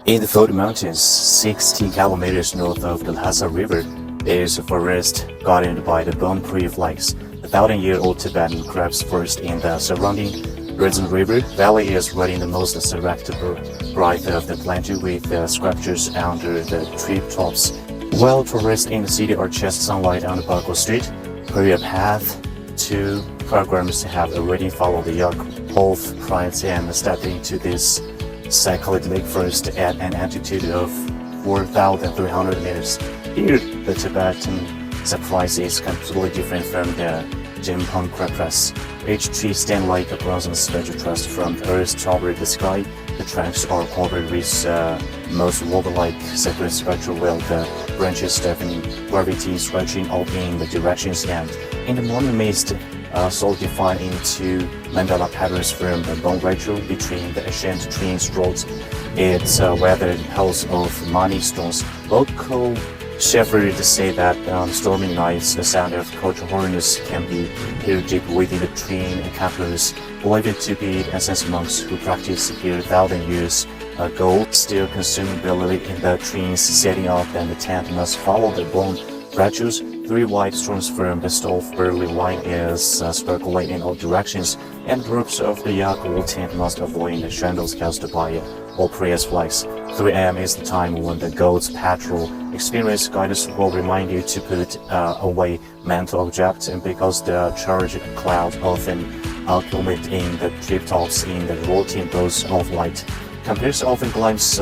In the Photo Mountains, 60 kilometers north of the Lhasa River, there is a forest guarded by the bone preflies. The 1,000-year-old Tibetan crabs forest in the surrounding Rezhen River Valley is running the most select breadth of the plateau with sculptures under the treetops. While tourists in the city are chasing sunlight on the Barkhor Street, career path to pilgrims have already followed the yak, hoof, prides, and stepped into this psychedelic forest at an altitude of 4,300 meters. Here, the Tibetan cypress is completely different from the Jimpang cypress. Each tree stands like a bronze special thrust from the earth toward the sky. The trunks are covered with most woven-like cypress structure, while the branches defying gravity stretching out in the directions and in the morning mist solidified into mandala patterns from the bone ritual between the ancient trees roads. It's weathered hills of many stones. Local shepherds say that on stormy nights, the sound of cultural horns can be heard deep within the tree encounters, believed to be ancient monks who practiced here 1,000 years ago. Still consumed believe in the trees setting up, and the tent must follow the bone rituals. 3 white stones from the stove barely line is sparkling in all directions, and groups of the yak will tent must avoid the shadows cast by all prayers flags. 3 a.m. is the time when the goats patrol. Experienced guides will remind you to put away mental objects, and because the charged cloud often accumulate in the treetops in the routine bursts of light. Compares often glimpse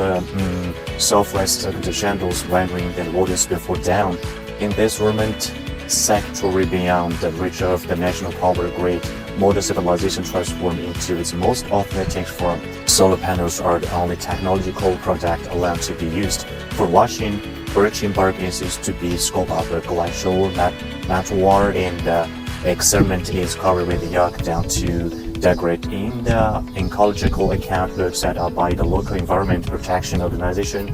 southwest the shadows wandering the waters before dawn. In this remote sanctuary beyond the reach of the national power grid, modern civilization transformed into its most authentic form. Solar panels are the only technological product allowed to be used. For washing, birchen bark is used to be scraped up a glacial water, and the experiment is covered with yak down to degrade. In the ecological account book set up by the local environment protection organization,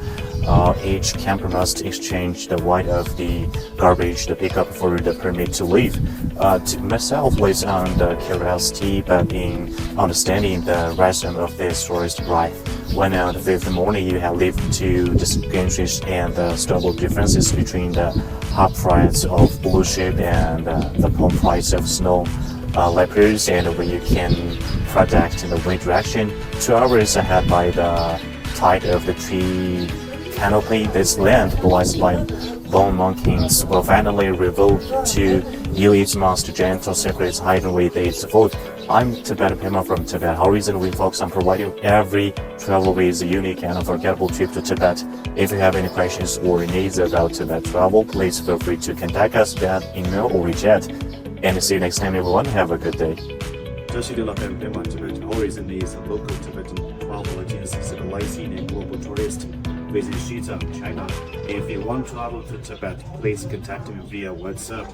each camper must exchange the white of the garbage to pick up for the permit to leave. To myself lives on the curiosity, but in understanding the rhythm of this forest life. When on the 5th morning you have lived to distinguish and the stubble differences between the hot prides of blue sheep and the palm prides of snow leopards, and when you can predict in the wind direction 2 hours ahead by the tide of the tree canopy. This land blessed by bone monkeys will finally reveal to you its most gentle secrets hidden with its food. I'm Tibet Pema from Tibet Horizon. We focus on providing every travel with a unique and unforgettable trip to Tibet. If you have any questions or needs about Tibet travel, please feel free to contact us via email or WeChat. And see you next time, everyone. Have a good day. Tashidelek and Pema Tibet Horizon is a local Tibetan travel agency specializing in global tourists with Xizang, China. If you want to travel to Tibet, please contact me via WhatsApp